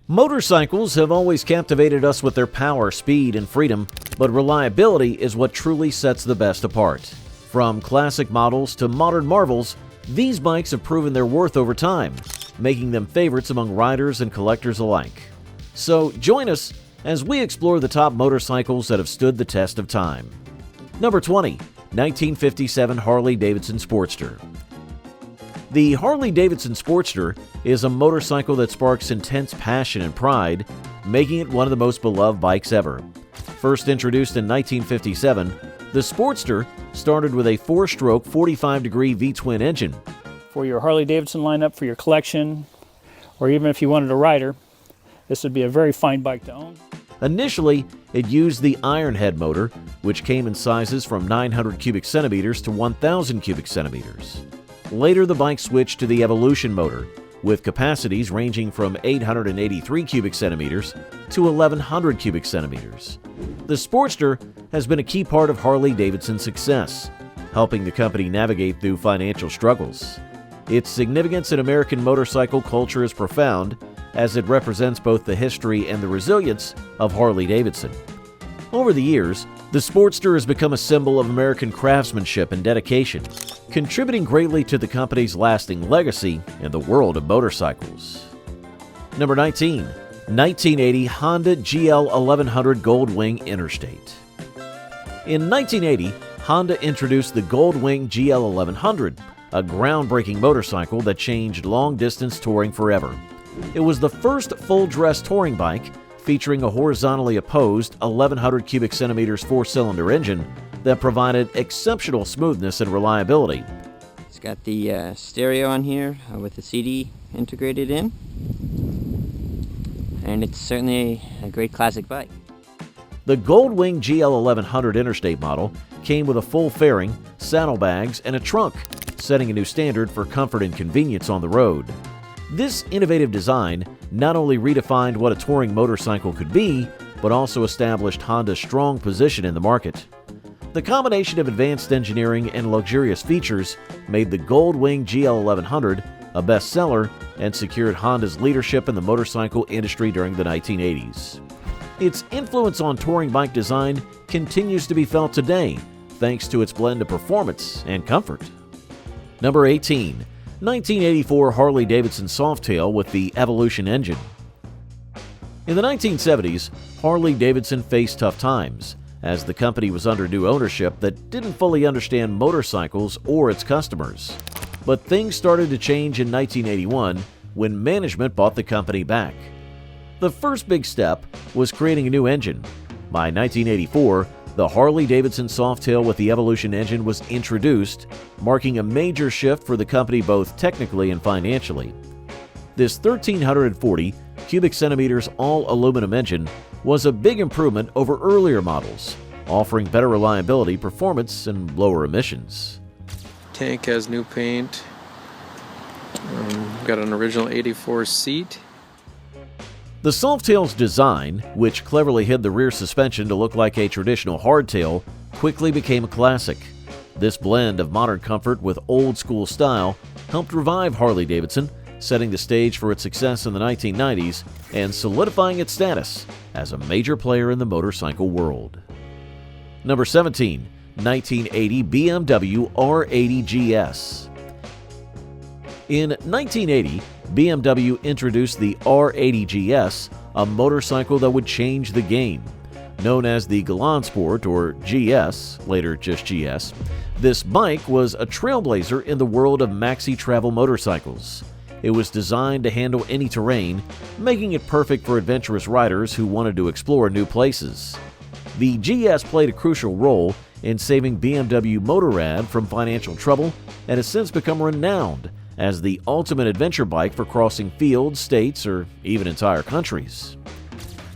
Motorcycles have always captivated us with their power, speed, and freedom, but reliability is what truly sets the best apart. From classic models to modern marvels, these bikes have proven their worth over time, making them favorites among riders and collectors alike. So join us as we explore the top motorcycles that have stood the test of time. Number 20. 1957 Harley-Davidson Sportster. The Harley-Davidson Sportster is a motorcycle that sparks intense passion and pride, making it one of the most beloved bikes ever. First introduced in 1957, the Sportster started with a 4-stroke 45-degree V-twin engine. For your Harley-Davidson lineup, for your collection, or even if you wanted a rider, this would be a very fine bike to own. Initially, it used the Ironhead motor, which came in sizes from 900 cubic centimeters to 1,000 cubic centimeters. Later, the bike switched to the Evolution motor, with capacities ranging from 883 cubic centimeters to 1,100 cubic centimeters. The Sportster has been a key part of Harley-Davidson's success, helping the company navigate through financial struggles. Its significance in American motorcycle culture is profound, as it represents both the history and the resilience of Harley-Davidson. Over the years, the Sportster has become a symbol of American craftsmanship and dedication, contributing greatly to the company's lasting legacy in the world of motorcycles. Number 19. 1980 Honda GL 1100 Goldwing Interstate. In 1980, Honda introduced the Goldwing GL 1100, a groundbreaking motorcycle that changed long-distance touring forever. It was the first full-dress touring bike featuring a horizontally opposed 1,100 cubic centimeters 4-cylinder engine that provided exceptional smoothness and reliability. It's got the stereo on here with the CD integrated in, and it's certainly a great classic bike. The Goldwing GL 1100 Interstate model came with a full fairing, saddlebags, and a trunk, setting a new standard for comfort and convenience on the road. This innovative design not only redefined what a touring motorcycle could be, but also established Honda's strong position in the market. The combination of advanced engineering and luxurious features made the Goldwing GL 1100 a bestseller and secured Honda's leadership in the motorcycle industry during the 1980s. Its influence on touring bike design continues to be felt today, thanks to its blend of performance and comfort. Number 18. 1984 Harley-Davidson Softtail with the Evolution engine. In the 1970s, Harley-Davidson faced tough times, as the company was under new ownership that didn't fully understand motorcycles or its customers. But things started to change in 1981 when management bought the company back. The first big step was creating a new engine. By 1984, the Harley-Davidson Softtail with the Evolution engine was introduced, marking a major shift for the company both technically and financially. This 1,340 cubic centimeters all-aluminum engine was a big improvement over earlier models, offering better reliability, performance, and lower emissions. Tank has new paint. Got an original 84 seat. The Softtail's design, which cleverly hid the rear suspension to look like a traditional hardtail, quickly became a classic. This blend of modern comfort with old-school style helped revive Harley-Davidson, setting the stage for its success in the 1990s and solidifying its status as a major player in the motorcycle world. Number 17. 1980 BMW R80 GS. In 1980, BMW introduced the R80 GS, a motorcycle that would change the game. Known as the Galant Sport, or GS, later just GS, this bike was a trailblazer in the world of maxi travel motorcycles. It was designed to handle any terrain, making it perfect for adventurous riders who wanted to explore new places. The GS played a crucial role in saving BMW Motorrad from financial trouble and has since become renowned as the ultimate adventure bike for crossing fields, states, or even entire countries.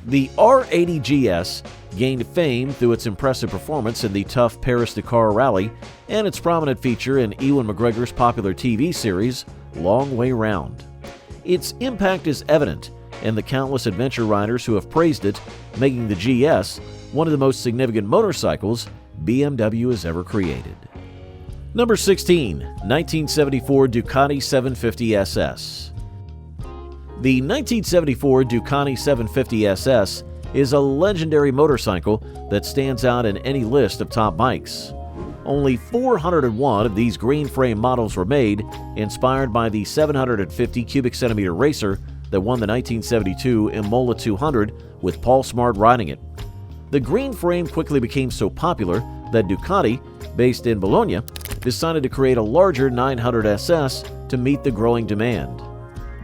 The R80 GS gained fame through its impressive performance in the tough Paris-Dakar Rally and its prominent feature in Ewan McGregor's popular TV series, Long Way Round. Its impact is evident in the countless adventure riders who have praised it, making the GS one of the most significant motorcycles BMW has ever created. Number 16. 1974 Ducati 750 SS. The 1974 Ducati 750 SS is a legendary motorcycle that stands out in any list of top bikes. Only 401 of these green frame models were made, inspired by the 750 cubic centimeter racer that won the 1972 Imola 200 with Paul Smart riding it. The green frame quickly became so popular that Ducati, based in Bologna, decided to create a larger 900 SS to meet the growing demand.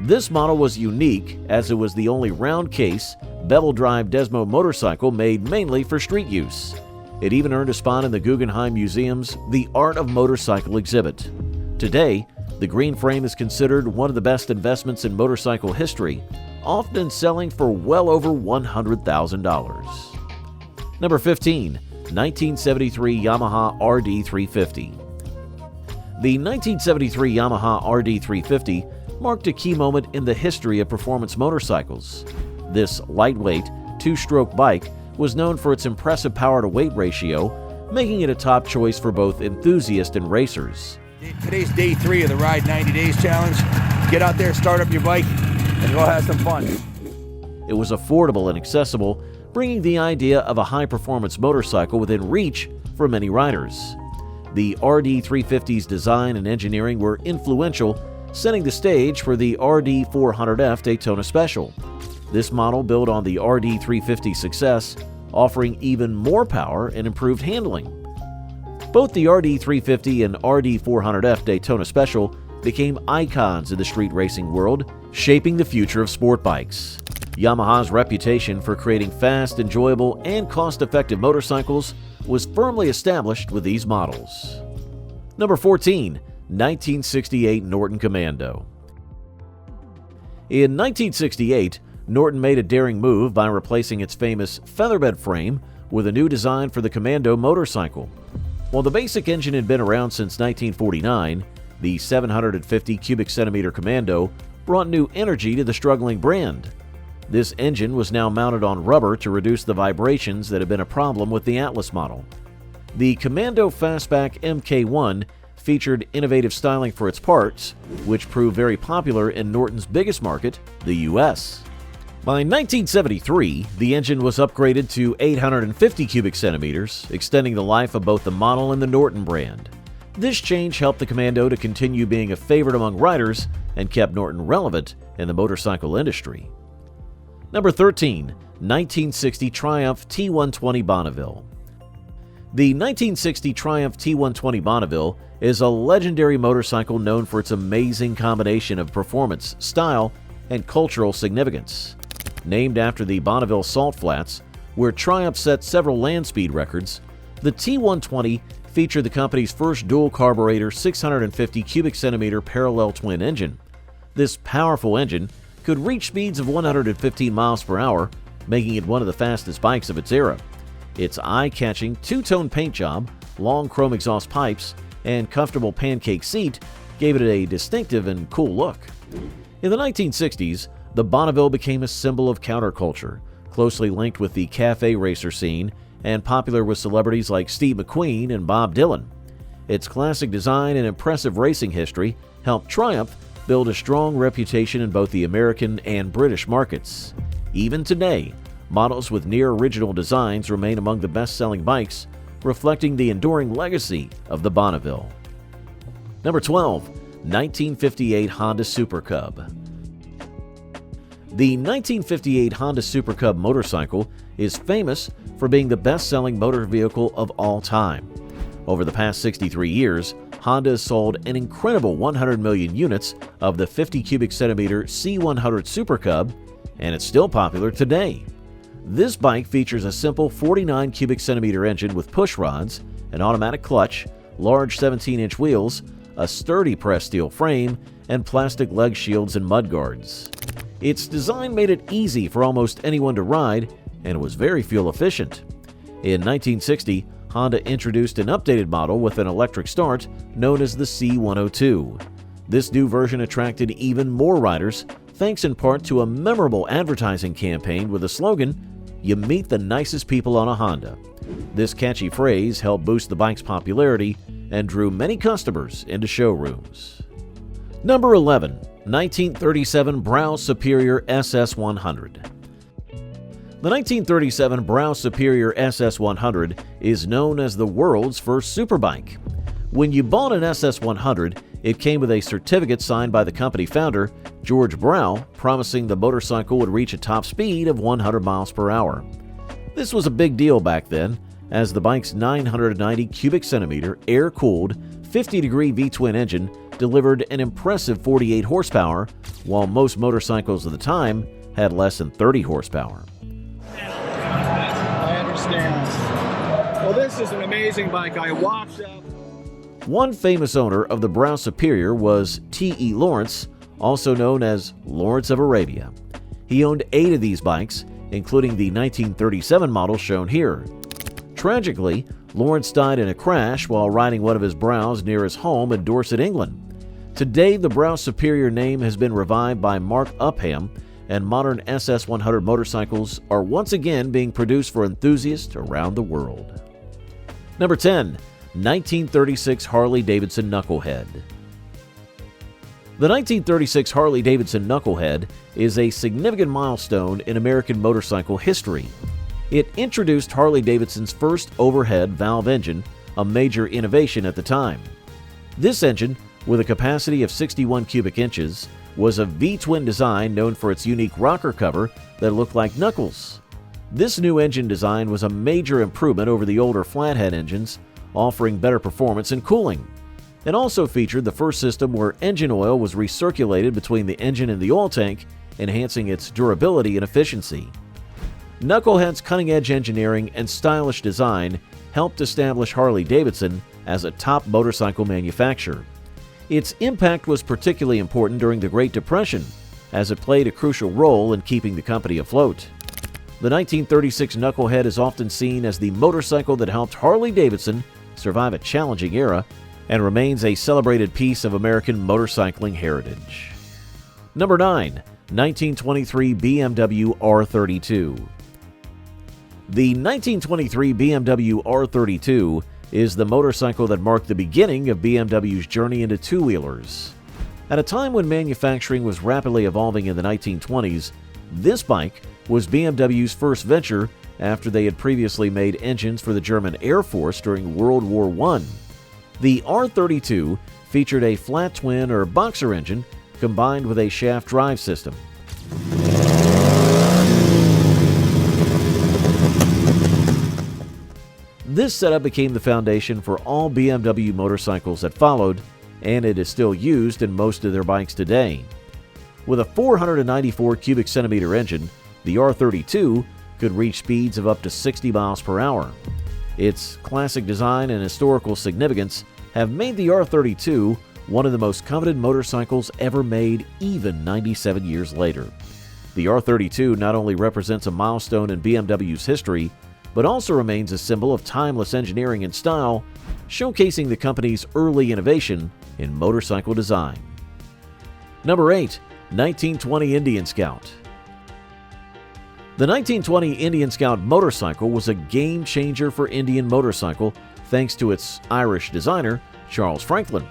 This model was unique as it was the only round case, bevel drive Desmo motorcycle made mainly for street use. It even earned a spot in the Guggenheim Museum's The Art of Motorcycle exhibit. Today, the green frame is considered one of the best investments in motorcycle history, often selling for well over $100,000. Number 15. 1973 Yamaha RD 350. The 1973 Yamaha RD 350 marked a key moment in the history of performance motorcycles. This lightweight, two-stroke bike was known for its impressive power-to-weight ratio, making it a top choice for both enthusiasts and racers. Today's day 3 of the Ride 90 Days Challenge. Get out there, start up your bike, and go have some fun. It was affordable and accessible, bringing the idea of a high-performance motorcycle within reach for many riders. The RD 350's design and engineering were influential, setting the stage for the RD 400F Daytona Special. This model built on the RD 350's success, offering even more power and improved handling. Both the RD 350 and RD 400F Daytona Special became icons in the street racing world, shaping the future of sport bikes. Yamaha's reputation for creating fast, enjoyable, and cost-effective motorcycles was firmly established with these models. Number 14. 1968 Norton Commando. In 1968, Norton made a daring move by replacing its famous featherbed frame with a new design for the Commando motorcycle. While the basic engine had been around since 1949, the 750 cubic centimeter Commando brought new energy to the struggling brand. This engine was now mounted on rubber to reduce the vibrations that had been a problem with the Atlas model. The Commando Fastback MK1 featured innovative styling for its parts, which proved very popular in Norton's biggest market, the US. By 1973, the engine was upgraded to 850 cubic centimeters, extending the life of both the model and the Norton brand. This change helped the Commando to continue being a favorite among riders and kept Norton relevant in the motorcycle industry. Number 13. 1960 Triumph T120 Bonneville. The 1960 Triumph T120 Bonneville is a legendary motorcycle known for its amazing combination of performance, style, and cultural significance. Named after the Bonneville Salt Flats, where Triumph set several land speed records, the T120 featured the company's first dual-carburetor 650 cubic centimeter parallel twin engine. This powerful engine could reach speeds of 115 miles per hour, making it one of the fastest bikes of its era. Its eye-catching two-tone paint job, long chrome exhaust pipes, and comfortable pancake seat gave it a distinctive and cool look. In the 1960s, the Bonneville became a symbol of counterculture, closely linked with the cafe racer scene and popular with celebrities like Steve McQueen and Bob Dylan. Its classic design and impressive racing history helped Triumph build a strong reputation in both the American and British markets. Even today, models with near-original designs remain among the best-selling bikes, reflecting the enduring legacy of the Bonneville. Number 12. 1958 Honda Super Cub. The 1958 Honda Super Cub motorcycle is famous for being the best-selling motor vehicle of all time. Over the past 63 years, Honda has sold an incredible 100 million units of the 50 cubic centimeter C100 Super Cub, and it's still popular today. This bike features a simple 49 cubic centimeter engine with push rods, an automatic clutch, large 17-inch wheels, a sturdy pressed steel frame, and plastic leg shields and mudguards. Its design made it easy for almost anyone to ride, and it was very fuel efficient. In 1960, Honda introduced an updated model with an electric start known as the C102. This new version attracted even more riders, thanks in part to a memorable advertising campaign with the slogan, "You meet the nicest people on a Honda." This catchy phrase helped boost the bike's popularity and drew many customers into showrooms. Number 11. 1937 Browse Superior SS100. The 1937 Browse Superior SS100 is known as the world's first superbike. When you bought an SS100, it came with a certificate signed by the company founder, George Brow, promising the motorcycle would reach a top speed of 100 miles per hour. This was a big deal back then, as the bike's 990 cubic centimeter air-cooled 50-degree V-twin engine delivered an impressive 48 horsepower, while most motorcycles of the time had less than 30 horsepower. I understand. Well, this is an amazing bike. I walked up. One famous owner of the Browse Superior was T.E. Lawrence, also known as Lawrence of Arabia. He owned 8 of these bikes, including the 1937 model shown here. Tragically, Lawrence died in a crash while riding one of his Brows near his home in Dorset, England. Today, the Browse Superior name has been revived by Mark Upham, and modern SS100 motorcycles are once again being produced for enthusiasts around the world. Number 10. 1936 Harley-Davidson Knucklehead. The 1936 Harley-Davidson Knucklehead is a significant milestone in American motorcycle history. It introduced Harley-Davidson's first overhead valve engine, a major innovation at the time. This engine, with a capacity of 61 cubic inches, was a V-twin design known for its unique rocker cover that looked like knuckles. This new engine design was a major improvement over the older flathead engines, offering better performance and cooling. It also featured the first system where engine oil was recirculated between the engine and the oil tank, enhancing its durability and efficiency. Knucklehead's cutting-edge engineering and stylish design helped establish Harley-Davidson as a top motorcycle manufacturer. Its impact was particularly important during the Great Depression, as it played a crucial role in keeping the company afloat. The 1936 Knucklehead is often seen as the motorcycle that helped Harley-Davidson survive a challenging era and remains a celebrated piece of American motorcycling heritage. Number 9. 1923 BMW R32. The 1923 BMW R32 is the motorcycle that marked the beginning of BMW's journey into two-wheelers. At a time when manufacturing was rapidly evolving in the 1920s, this bike was BMW's first venture after they had previously made engines for the German Air Force during World War I. The R32 featured a flat twin or boxer engine combined with a shaft drive system. This setup became the foundation for all BMW motorcycles that followed, and it is still used in most of their bikes today. With a 494 cubic centimeter engine, the R32 could reach speeds of up to 60 miles per hour. Its classic design and historical significance have made the R32 one of the most coveted motorcycles ever made, even 97 years later. The R32 not only represents a milestone in BMW's history, but also remains a symbol of timeless engineering and style, showcasing the company's early innovation in motorcycle design. Number 8. 1920 Indian Scout. The 1920 Indian Scout motorcycle was a game-changer for Indian motorcycle thanks to its Irish designer, Charles Franklin.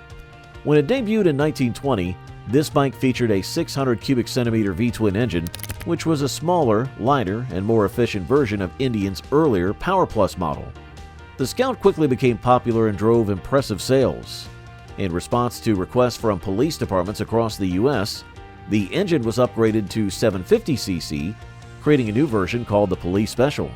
When it debuted in 1920, this bike featured a 600 cubic centimeter V-twin engine, which was a smaller, lighter, and more efficient version of Indian's earlier Power Plus model. The Scout quickly became popular and drove impressive sales. In response to requests from police departments across the U.S., the engine was upgraded to 750cc, creating a new version called the Police Special.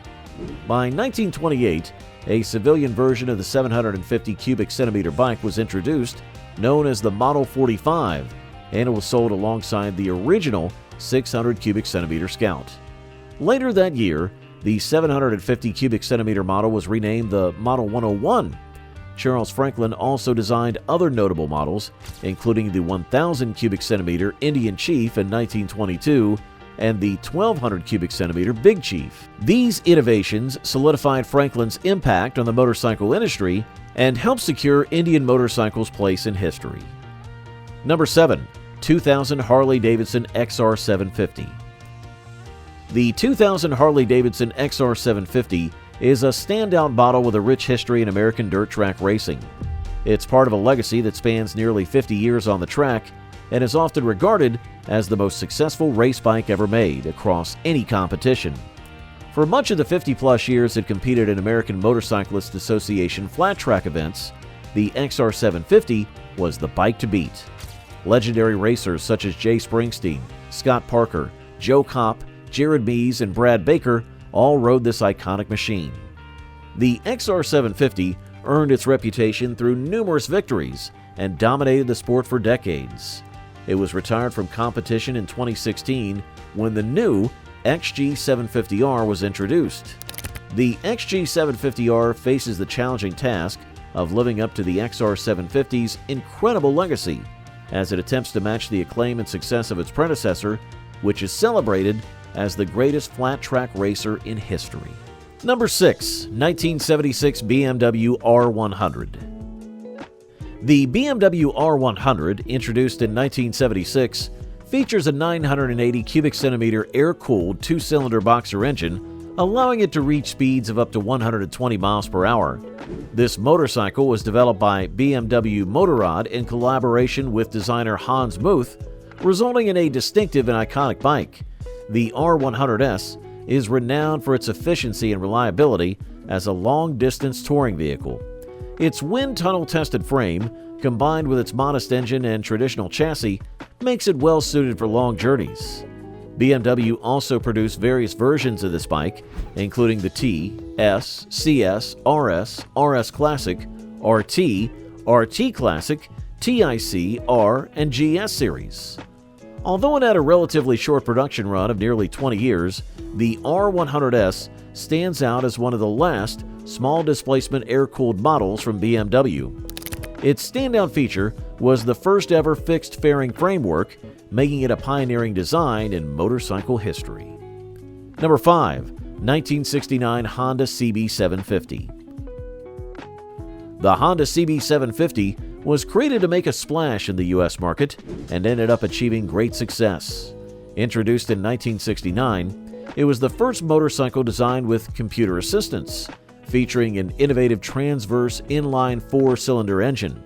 By 1928, a civilian version of the 750 cubic centimeter bike was introduced, known as the Model 45, and it was sold alongside the original 600 cubic centimeter Scout. Later that year, the 750 cubic centimeter model was renamed the Model 101. Charles Franklin also designed other notable models, including the 1,000 cubic centimeter Indian Chief in 1922 and the 1,200 cubic centimeter Big Chief. These innovations solidified Franklin's impact on the motorcycle industry and helped secure Indian motorcycles' place in history. Number 7. 2000 Harley-Davidson XR750. The 2000 Harley-Davidson XR750 is a standout model with a rich history in American dirt track racing. It's part of a legacy that spans nearly 50 years on the track, and is often regarded as the most successful race bike ever made across any competition. For much of the 50-plus years it competed in American Motorcyclist Association flat track events, the XR750 was the bike to beat. Legendary racers such as Jay Springsteen, Scott Parker, Joe Kopp, Jared Mees, and Brad Baker all rode this iconic machine. The XR750 earned its reputation through numerous victories and dominated the sport for decades. It was retired from competition in 2016 when the new XG750R was introduced. The XG750R faces the challenging task of living up to the XR750's incredible legacy as it attempts to match the acclaim and success of its predecessor, which is celebrated as the greatest flat track racer in history. Number 6. 1976 BMW R100. The BMW R100, introduced in 1976, features a 980 cubic centimeter air-cooled two-cylinder boxer engine, allowing it to reach speeds of up to 120 miles per hour. This motorcycle was developed by BMW Motorrad in collaboration with designer Hans Muth, resulting in a distinctive and iconic bike. The R100S is renowned for its efficiency and reliability as a long-distance touring vehicle. Its wind tunnel-tested frame, combined with its modest engine and traditional chassis, makes it well-suited for long journeys. BMW also produced various versions of this bike, including the T, S, CS, RS, RS Classic, RT, RT Classic, TIC, R, and GS series. Although it had a relatively short production run of nearly 20 years, the R100S stands out as one of the last small-displacement air-cooled models from BMW. Its standout feature was the first-ever fixed fairing framework, making it a pioneering design in motorcycle history. Number 5. 1969 Honda CB750. The Honda CB750 was created to make a splash in the U.S. market and ended up achieving great success. Introduced in 1969, it was the first motorcycle designed with computer assistance, featuring an innovative transverse inline four-cylinder engine.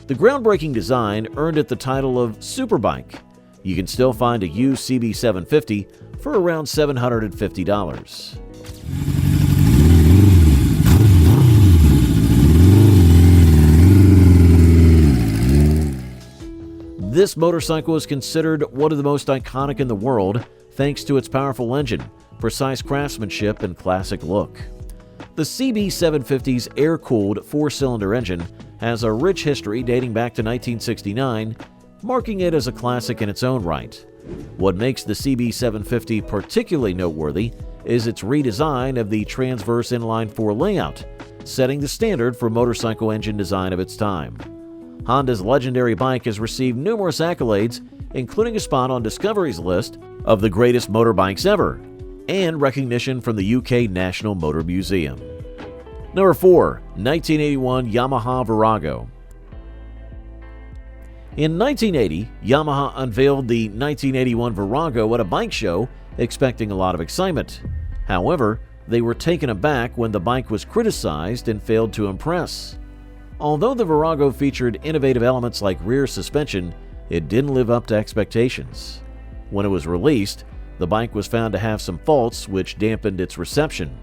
The groundbreaking design earned it the title of Superbike. You can still find a used CB750 for around $750. This motorcycle is considered one of the most iconic in the world thanks to its powerful engine, precise craftsmanship, and classic look. The CB750's air-cooled four-cylinder engine has a rich history dating back to 1969, marking it as a classic in its own right. What makes the CB750 particularly noteworthy is its redesign of the transverse inline-four layout, setting the standard for motorcycle engine design of its time. Honda's legendary bike has received numerous accolades, including a spot on Discovery's list of the greatest motorbikes ever, and recognition from the UK National Motor Museum. Number 4. 1981 Yamaha Verago. In 1980, Yamaha unveiled the 1981 Verago at a bike show, expecting a lot of excitement. However, they were taken aback when the bike was criticized and failed to impress. Although the Verago featured innovative elements like rear suspension, it didn't live up to expectations. When it was released, the bike was found to have some faults which dampened its reception.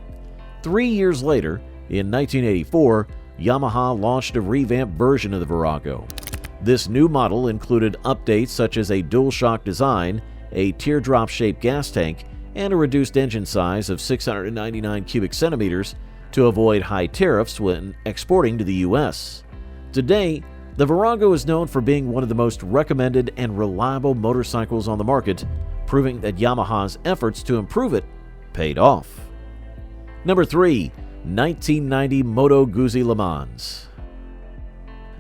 3 years later, in 1984, Yamaha launched a revamped version of the Verago. This new model included updates such as a dual-shock design, a teardrop-shaped gas tank, and a reduced engine size of 699 cubic centimeters to avoid high tariffs when exporting to the U.S. Today, the Verago is known for being one of the most recommended and reliable motorcycles on the market, proving that Yamaha's efforts to improve it paid off. Number 3. 1990 Moto Guzzi Le Mans.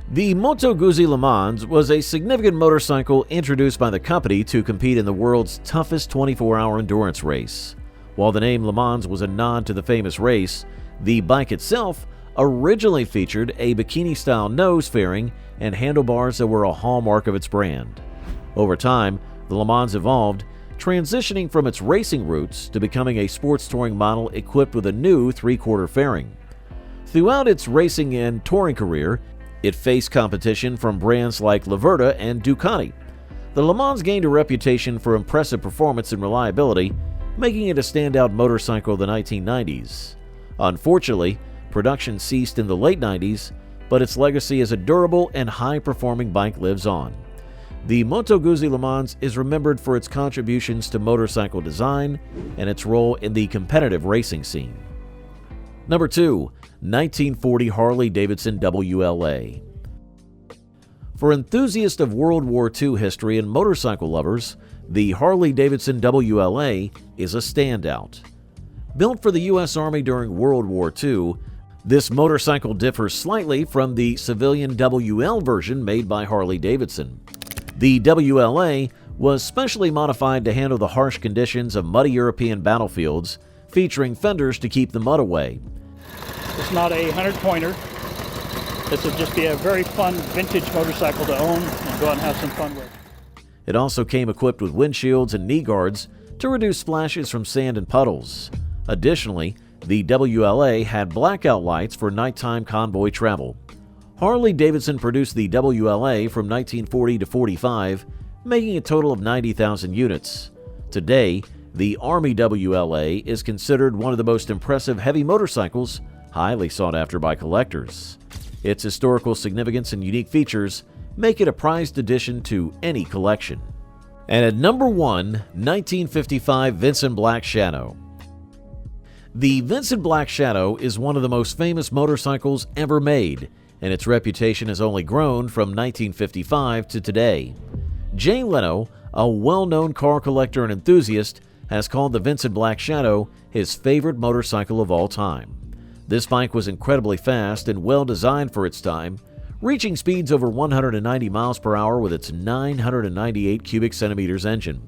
The Moto Guzzi Le Mans was a significant motorcycle introduced by the company to compete in the world's toughest 24-hour endurance race. While the name Le Mans was a nod to the famous race, the bike itself originally featured a bikini-style nose fairing and handlebars that were a hallmark of its brand. Over time, the Le Mans evolved, transitioning from its racing roots to becoming a sports touring model equipped with a new three-quarter fairing. Throughout its racing and touring career, it faced competition from brands like Laverda and Ducati, The Le Mans gained a reputation for impressive performance and reliability, making it a standout motorcycle of the 1990s. Unfortunately, production ceased in the late 90s, but its legacy as a durable and high-performing bike lives on. The Moto Guzzi Le Mans is remembered for its contributions to motorcycle design and its role in the competitive racing scene. Number 2. 1940 Harley-Davidson WLA. For enthusiasts of World War II history and motorcycle lovers, the Harley-Davidson WLA is a standout. Built for the U.S. Army during World War II, this motorcycle differs slightly from the civilian WL version made by Harley-Davidson. The WLA was specially modified to handle the harsh conditions of muddy European battlefields, featuring fenders to keep the mud away. It's not a 100-pointer. This would just be a very fun vintage motorcycle to own and go out and have some fun with. It also came equipped with windshields and knee guards to reduce splashes from sand and puddles. Additionally, the WLA had blackout lights for nighttime convoy travel. Harley-Davidson produced the WLA from 1940 to 45, making a total of 90,000 units. Today, the Army WLA is considered one of the most impressive heavy motorcycles, highly sought after by collectors. Its historical significance and unique features make it a prized addition to any collection. And at number 1, 1955 Vincent Black Shadow. The Vincent Black Shadow is one of the most famous motorcycles ever made, and its reputation has only grown from 1955 to today. Jay Leno, a well-known car collector and enthusiast, has called the Vincent Black Shadow his favorite motorcycle of all time. This bike was incredibly fast and well designed for its time, reaching speeds over 190 miles per hour with its 998 cubic centimeters engine.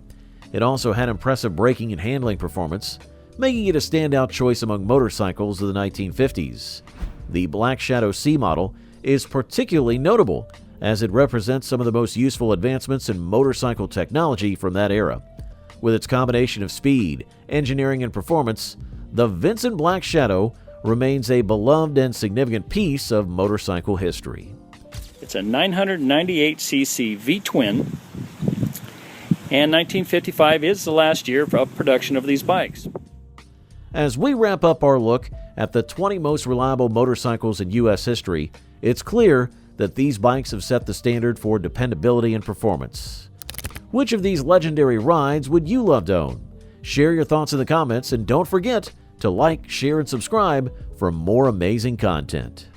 It also had impressive braking and handling performance, making it a standout choice among motorcycles of the 1950s. The Black Shadow C model is particularly notable, as it represents some of the most useful advancements in motorcycle technology from that era. With its combination of speed, engineering, and performance, the Vincent Black Shadow remains a beloved and significant piece of motorcycle history. It's a 998cc V-twin, and 1955 is the last year of production of these bikes. As we wrap up our look at the 20 most reliable motorcycles in U.S. history, it's clear that these bikes have set the standard for dependability and performance. Which of these legendary rides would you love to own? Share your thoughts in the comments, and don't forget to like, share, and subscribe for more amazing content.